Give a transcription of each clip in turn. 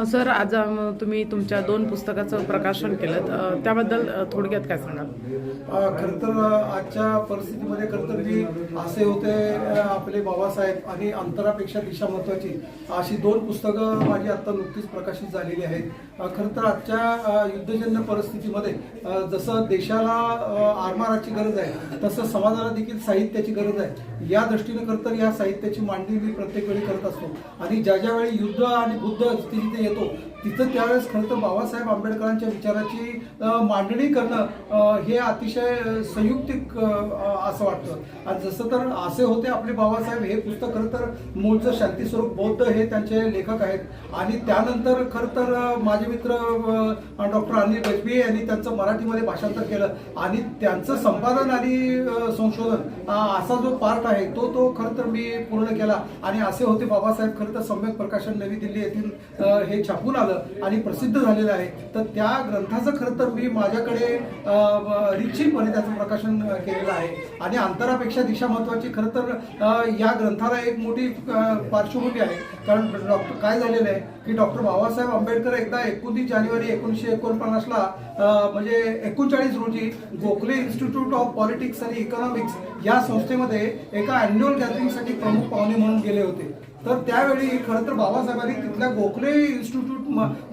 Sir, आज तुम्ही तुमच्या 2 पुस्तकाचं प्रकाशन केलं, त्याबद्दल थोडक्यात काय सांगाल? खरं तर आजच्या परिस्थितीमध्ये खरं तर मी असे होते आपले बाबासाहेब आणि अंतरापेक्षा दिशा महत्वाची अशी 2 पुस्तकं माझी आता नुकतीच प्रकाशित झालेली आहेत. खरं तर आजच्या युद्धजन्य परिस्थितीमध्ये जसं देशाला आरमाराची गरज आहे तसं समाजाला देखील साहित्याची गरज आहे. या दृष्टीने खरं तर या साहित्याची मांडणी मी प्रत्येक वेळी करत असतो आणि ज्या ज्यावेळी युद्ध आणि बुद्ध जिथे येतो तिथं त्यावेळेस खरं तर बाबासाहेब आंबेडकरांच्या विचाराची मांडणी करणं हे अतिशय संयुक्तिक असं वाटतं. आणि जसं तर असे होते आपले बाबासाहेब हे पुस्तक खरं तर मूळचं शांतीस्वरूप बौद्ध हे त्यांचे लेखक आहेत आणि त्यानंतर खरं तर माझे मित्र डॉक्टर अनिल गजबी यांनी त्यांचं मराठीमध्ये भाषांतर केलं आणि त्यांचं संपादन आणि संशोधन असा जो पार्ट आहे तो खरं तर मी पूर्ण केला. आणि असे होते बाबासाहेब खरं तर सम्यक प्रकाशन नवी दिल्ली येथील हे छापून आलं आणि प्रसिद्ध झालेलं आहे. तर त्या ग्रंथाचं खरं तर मी माझ्याकडे रिक्षीपणे त्याचं प्रकाशन केलेलं आहे. आणि अंतरापेक्षा दिशा महत्वाची खरं तर या ग्रंथाला एक मोठी पार्श्वभूमी आहे. कारण काय झालेलं आहे की डॉक्टर बाबासाहेब आंबेडकर एकदा 29 जानेवारी 1949ला म्हणजे 39 रोजी गोखले इन्स्टिट्यूट ऑफ पॉलिटिक्स आणि इकॉनॉमिक्स या संस्थेमध्ये एका अॅन्युअल गॅदरिंगसाठी प्रमुख पाहुणे म्हणून गेले होते. तर त्यावेळी खरं तर बाबासाहेबांनी तिथल्या गोखले इन्स्टिट्यूट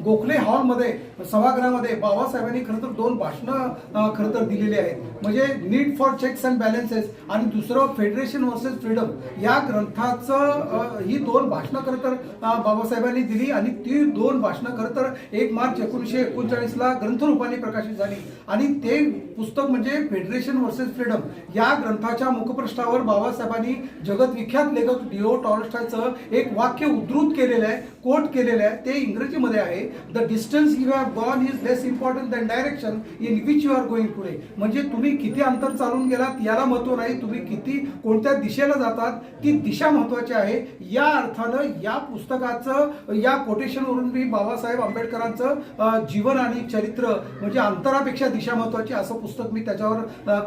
गोखले हॉलमध्ये सभागृहामध्ये बाबासाहेबांनी खरं तर 2 भाषणं खरं तर दिलेली आहेत. म्हणजे need for checks and balances आणि दुसरं फेडरेशन वर्सेस फ्रीडम या ग्रंथाचं ही 2 भाषणं खरं तर बाबासाहेबांनी दिली आणि ती 2 भाषणं खरं तर 1 मार्च 1939ला ग्रंथरूपाने प्रकाशित झाली. आणि ते पुस्तक म्हणजे फेडरेशन वर्सेस फ्रीडम या ग्रंथाच्या मुखपृष्ठावर बाबासाहेबांनी जगतविख्यात लेखक लिओ टॉल्स्टॉयचं एक वाक्य उद्धृत केलेलं आहे, कोट केलेलं आहे. ते इंग्रजीमध्ये आहे, the distance you have gone is less important than direction in which you are going today. म्हणजे तुम्ही किती अंतर चालून गेलात याला महत्व नाही, तुम्ही किती कोणत्या दिशेला जातात ती दिशा महत्वाची आहे. या अर्थानं या पुस्तकाचं या कोटेशनवरून मी बाबासाहेब आंबेडकरांचं जीवन आणि चरित्र म्हणजे अंतरापेक्षा दिशा महत्वाची असं पुस्तक मी त्याच्यावर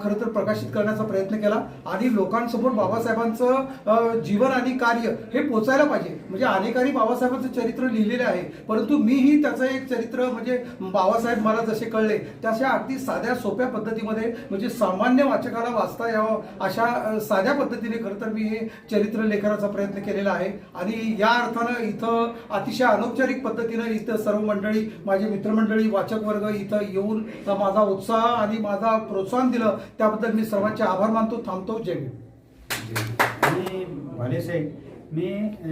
खरं तर प्रकाशित करण्याचा प्रयत्न केला आणि लोकांसमोर बाबासाहेबांचं जीवन आणि कार्य हे पोचायला पाहिजे. म्हणजे अनेकांनी बाबासाहेबांचं चरित्र लिहिलेले आहे, परंतु मीही त्याचं एक चरित्र म्हणजे बाबासाहेब मला जसे कळले तशा अगदी साध्या सोप्या पद्धतीमध्ये म्हणजे सामान्य वाचकाला वाचता यावं अशा साध्या पद्धतीने खरं तर मी हे चरित्र लेखनाचा प्रयत्न केलेला आहे. आणि या अर्थानं इथं अतिशय अनौपचारिक पद्धतीनं इथं सर्व मंडळी माझे मित्रमंडळी वाचक वर्ग इथं येऊन माझा उत्साह आणि माझा प्रोत्साहन दिलं त्याबद्दल मी सर्वांचे आभार मानतो. थांबतो. जय भीम. भालेसाहेब, मी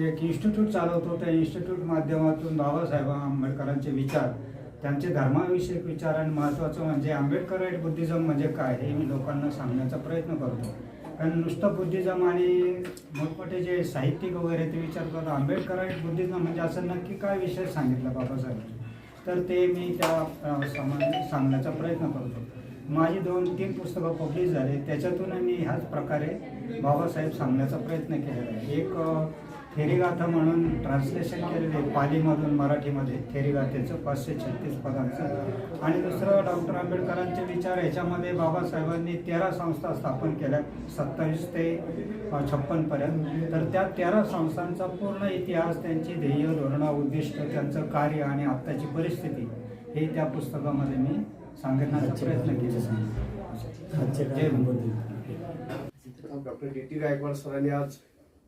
एक इन्स्टिट्यूट चालवतो. त्या इन्स्टिट्यूट माध्यमातून बाबासाहेब आंबेडकरांचे विचार, त्यांचे धर्माविषयक विचार आणि महत्त्वाचं म्हणजे आंबेडकराईट बुद्धिझम म्हणजे काय हे मी लोकांना सांगण्याचा प्रयत्न करतो. कारण नुसतं बुद्धिझम आणि मोठमोठे जे साहित्यिक वगैरे ते विचार करतो, आंबेडकराईट बुद्धिझम म्हणजे असं नक्की काय विषय सांगितला बाबासाहेबांनी, तर ते मी त्या सांगण्याचा प्रयत्न करतो. माझी 2-3 पुस्तकं पब्लिश झाले, त्याच्यातून मी ह्याच प्रकारे बाबासाहेब सांगण्याचा प्रयत्न केलेला आहे. एक थेरीगाथा म्हणून ट्रान्सलेशन केलेलं आहे पालीमधून मराठीमध्ये, थेरीगाथेचं 536 पदांचं. आणि दुसरं डॉक्टर आंबेडकरांचे विचार, ह्याच्यामध्ये बाबासाहेबांनी 13 संस्था स्थापन केल्या 27 ते 56 पर्यंत. तर त्या 13 संस्थांचा पूर्ण इतिहास, त्यांची ध्येय, धोरणं, उद्दिष्ट, त्यांचं कार्य आणि आत्ताची परिस्थिती हे त्या पुस्तकामध्ये मी सांगण्याचा प्रयत्न केला. Doctor DT. गायकवाड सरांनी आज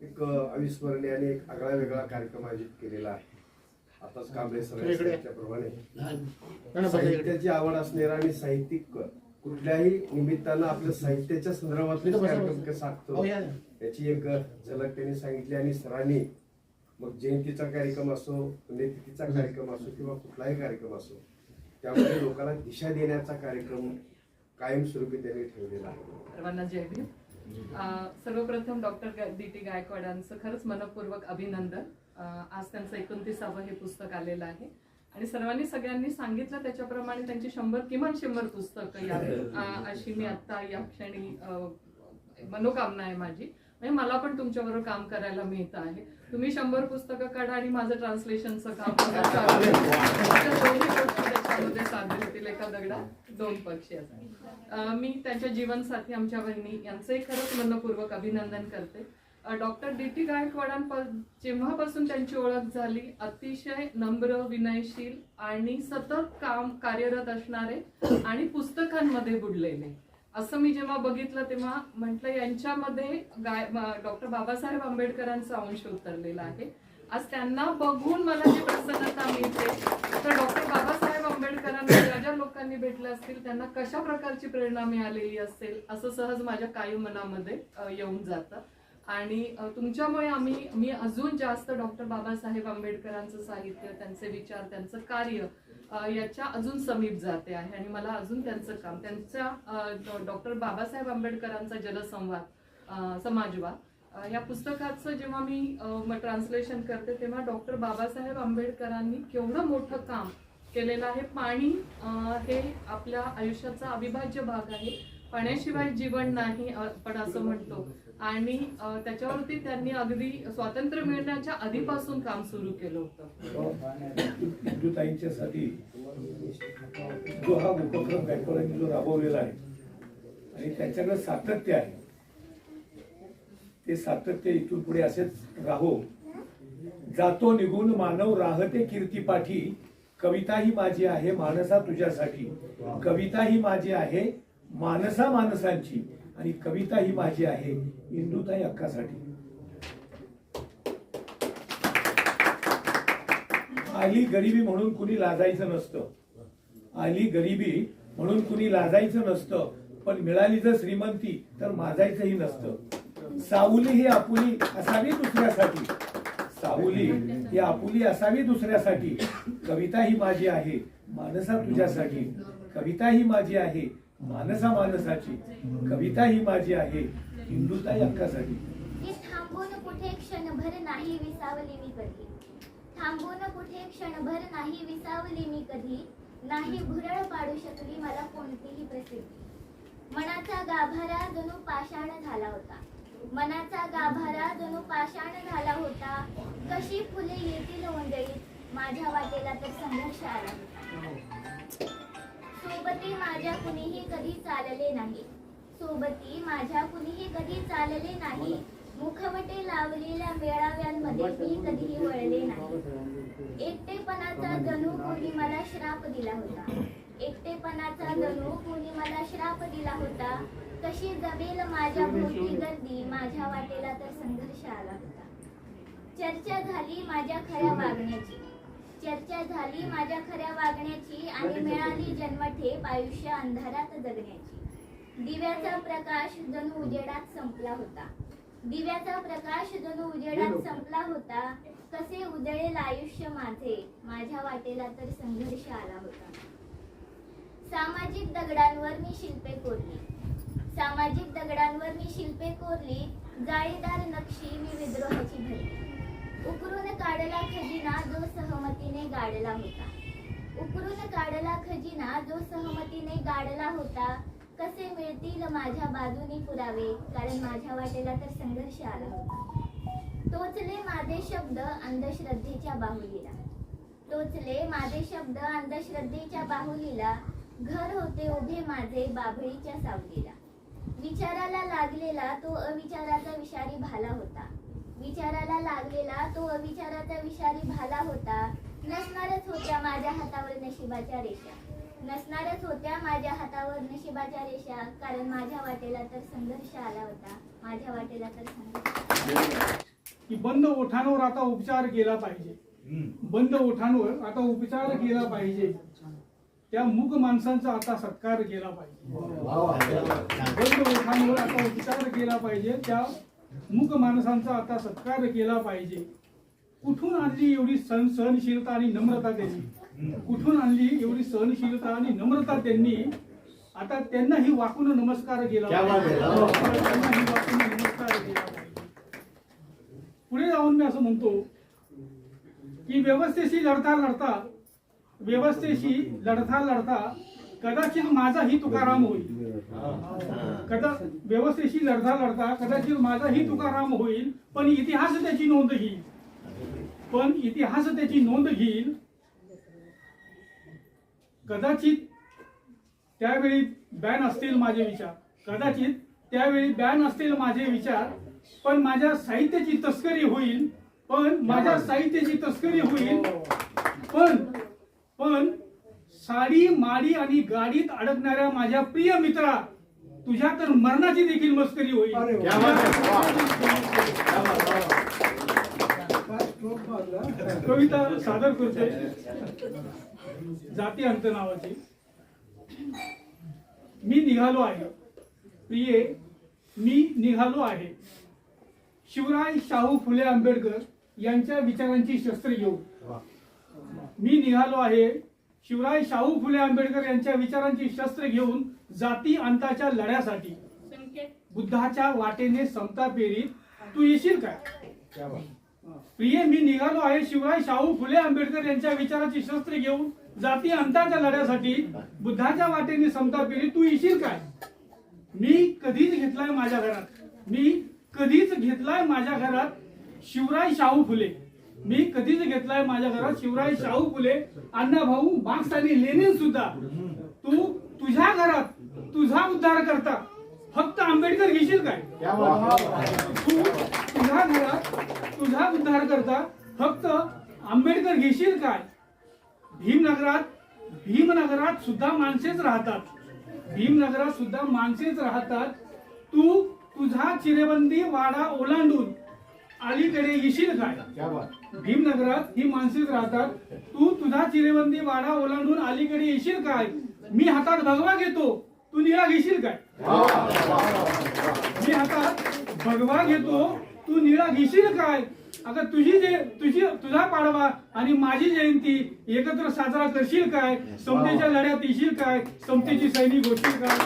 एक अविस्मरणीय आणि एक आगळा वेगळा कार्यक्रम आयोजित केलेला आहे. आताच कांबळे सरांप्रमाणे साहित्याची आवड असणारा आणि साहित्यिक कुठल्याही निमित्तानं आपल्या साहित्याच्या संदर्भातले कार्यक्रम कसा असतो याची एक झलक त्यांनी सांगितली. आणि सरांनी मग जयंतीचा कार्यक्रम असो, पुण्यतिथीचा कार्यक्रम असो किंवा कुठलाही कार्यक्रम असो, त्यामध्ये लोकांना दिशा देण्याचा कार्यक्रम कायमस्वरूपी त्यांनी ठेवलेला आहे. सर्वांना जय भीम. सर्वप्रथम डॉक्टर डी.टी. गायकवाडांचं खरंच मनपूर्वक अभिनंदन. आज त्यांचं 29वं हे पुस्तक आलेलं आहे आणि सगळ्यांनी सांगितलं त्याच्याप्रमाणे त्यांची किमान 100 पुस्तकं यावी अशी मी आता या क्षणी मनोकामना आहे माझी. म्हणजे मला पण तुमच्याबरोबर काम करायला मिळतं आहे. तुम्ही 100 पुस्तकं काढा आणि माझं ट्रान्सलेशनचं काम त्याच्यामध्ये साध्य होतील. एका दगडा 2 पक्षी असतात. मी त्यांच्या जीवनसाथी आमच्या बहिणी यांचंही खरंच मनपूर्वक अभिनंदन करते. Doctor DT. जेव्हापासून त्यांची ओळख झाली, अतिशय नम्र, विनयशील आणि सतत कार्यरत असणारे आणि पुस्तकांमध्ये बुडलेले, असं मी जेव्हा बघितलं तेव्हा म्हटलं यांच्यामध्ये डॉक्टर बाबासाहेब आंबेडकरांचा अंश उतरलेला आहे. आज त्यांना बघून मला जी प्रसन्नता मिळते, तर डॉक्टर बाबासाहेब आंबेडकरांना ज्या ज्या लोकांनी भेटले असतील त्यांना कशा प्रकारची प्रेरणा मिळालेली असेल असं सहज माझ्या कायम मनामध्ये येऊन जातं. आणि तुमच्यामुळे मी अजून जास्त डॉक्टर बाबासाहेब आंबेडकरांचं साहित्य, त्यांचे विचार, त्यांचं कार्य याच्या अजून समीप जाते आहे आणि मला अजून त्यांचं काम, त्यांच्या डॉक्टर बाबासाहेब आंबेडकरांचा जलसंवाद, समाजवाद या पुस्तकाचं जेव्हा मी ट्रान्सलेशन करते तेव्हा डॉक्टर बाबासाहेब आंबेडकरांनी केवढं मोठं काम केलेलं आहे. पाणी हे आपल्या आयुष्याचा अविभाज्य भाग आहे. पाण्याशिवाय जीवन नाही आपण असं म्हणतो आणि त्याच्यावरती त्यांनी अगदी स्वातंत्र्य मिळण्याच्या आधीपासून काम सुरू केलं होतं. हिंदुताईंच्यासाठी जो हा उपक्रम गायकवाडांनी जो राबवलेला आहे आणि त्यांच्याकडे सातत्य आहे, ते सातत्य इथून पुढे असेच राहो. जातो निघून मानव राहते कीर्तीपाठी, कविता ही माझी आहे मानसा तुझ्यासाठी. कविता ही माझी आहे मानसा माणसांची आणि कविता ही माझी आहे इंदुताई अक्कासाठी. आली गरिबी म्हणून कुणी लाजायचं नसतं, आली गरिबी म्हणून कुणी लाजायचं नसतं, पण मिळाली जर श्रीमंती तर माजायचंही नसतं. सावली ही आपुली असावी दुसऱ्यासाठी, सावली ही आपुली असावी दुसऱ्यासाठी. कविता ही माझी आहे मानसा तुझ्यासाठी, कविता ही माझी आहे मानसा मानसाची. कविता ही माझी आहे हिंदुताई अक्कासाठी. थांबून कुठे क्षणभर नाही विसावली मी कधी, थांबून कुठे क्षणभर नाही विसावली मी कधी. नाही भुरळ पाडू शकली मला कोणतीही प्रसिद्धी. मनाचा गाभारा जणू पाषाण झाला होता, मनाचा गाभारा जणू पाषाण झाला होता. कशी फुले येतील ओंजळीत माझ्या वाटेला तर संघर्ष आला होता. सोबती माझ्या कुणीही कधी चालले नाही, सोबती माझ्या कुणीही कधी चालले नाही. मुखवटे लावलेल्या मेळाव्यांमध्ये मी कधीही वळले नाही. एकटेपणाचा जणू कोणी मला श्राप दिला होता, एकटेपणाचा जणू कोणी मला श्राप दिला होता. कशी जमेल माझ्या भोवती गर्दी माझ्या वाटेला तर संघर्ष आला होता. चर्चा झाली माझ्या खऱ्या वागण्याची, चर्चा झाली माझ्या खऱ्या वागण्याची आणि मिळाली जन्मठेप आयुष्य अंधारात जगण्याची. दिव्याचा प्रकाश जणू उजेडात संपला होता, दिव्याचा प्रकाश जणू उजेडात संपला होता. कसे उजळेल आयुष्य माझे माझ्या वाटेला तर संघर्ष आला होता. सामाजिक दगडांवर मी शिल्पे कोरली, सामाजिक दगडांवर मी शिल्पे कोरली. जाळीदार नक्षी मी विद्रोहाची भरली. उकरून काढला खजिना जो सहमतीने गाडला होता, उकरून काढला खजिना जो सहमतीने गाडला होता. कसे मिळतील माझ्या बाजूनी पुरावे कारण माझ्या वाटेला तर संघर्ष आला होता. टोचले माझे शब्द अंधश्रद्धेच्या बाहुलीला, टोचले माझे शब्द अंधश्रद्धेच्या बाहुलीला. घर होते उभे माझे बाभळीच्या सावलीला. विचाराला लागलेला तो अविचाराचा विषारी भाला होता, विचाराला लागलेला तो अविचाराचा विषारी भाला होता. नसणारच होत्या माझ्या हातावर नशिबाच्या रेषा, नसणारच होत्या माझ्या हातावर नशिबाच्या रेषा. कारण माझ्या वाटेला तर संघर्ष आला होता, माझ्या वाटेला तर संघर्ष. की बंद ओठांवर आता उपचार केला पाहिजे, बंद ओठांवर आता उपचार केला पाहिजे. त्या मूक माणसांचा आता सत्कार केला पाहिजे, बंद ओठांवर आता उपचार केला पाहिजे. त्या मूक माणसांचा आता सत्कार केला पाहिजे. कुठून आणली एवढी सहनशीलता आणि नम्रता त्यांनी, कुठून आणली एवढी सहनशीलता आणि नम्रता त्यांनी. आता त्यांनाही वाकून नमस्कार केला पाहिजे, त्यांनाही वाकून नमस्कार केला पाहिजे. पुढे जाऊन मी असं म्हणतो की व्यवस्थेशी लढता लढता, व्यवस्थेशी लढता लढता कदाचित माझाही तुकाराम होईल, व्यवस्थेशी लढता लढता कदाचित माझाही तुकाराम होईल. पण इतिहास त्याची नोंद घेईल, पण इतिहास त्याची नोंद घेईल. कदाचित त्यावेळी बॅन असतील माझे विचार, कदाचित त्यावेळी बॅन असतील माझे विचार. पण माझ्या साहित्याची तस्करी होईल, पण साडी माडी आणि गाडीत अडकणाऱ्या माझ्या प्रिय मित्रा, तुझ्या तर मरणाची देखील मस्करी होईल. कविता सादर करते जाती अंत नावाची. मी निघालो आहे प्रिये, मी निघालो आहे शिवराय शाहू फुले आंबेडकर यांच्या विचारांची शस्त्र घेऊन. मी निघालो आहे शिवराय शाहू फुले आंबेडकर यांच्या विचारांची शस्त्र घेऊन जाती अंताच्या लढ्यासाठी. बुद्धाच्या वाटेने समता पेरीत तू येशील काय? प्रिये, मी निघालो आहे शिवराय शाहू फुले आंबेडकर यांच्या विचारांची शस्त्र घेऊन जाती अंताच्या लढ्यासाठी. बुद्धाच्या वाटेने समता पेरीत तू येशील काय? मी कधीच घेतलाय माझ्या घरात शिवराय शाहू फुले. शिवराय शाहू फुले, अण्णाभाऊ, मार्क्स आणि लेनिन सुद्धा. तू तुझ्या घरात तुझा उद्धार करता फक्त आंबेडकर घेशील काय? तू तुझ्या घरात तुझा उद्धार करता फक्त आंबेडकर घेशील काय? भीमनगरात सुद्धा माणसेच राहतात. तू तुझा चिरेबंदी वाडा ओलांडून अलीकडे येशील काय? भीमनगरात ही माणसेच राहतात. तू तुझा चिरेबंदी वाडा ओलांडून अलीकडे येशील काय? मी हातात भगवा घेतो, तू निळा घेशील काय? अगं तुझा पाडवा आणि माझी जयंती एकत्र साजरा करशील काय? समतेच्या लढ्यात येशील काय? समतेची सैनिक होशील काय?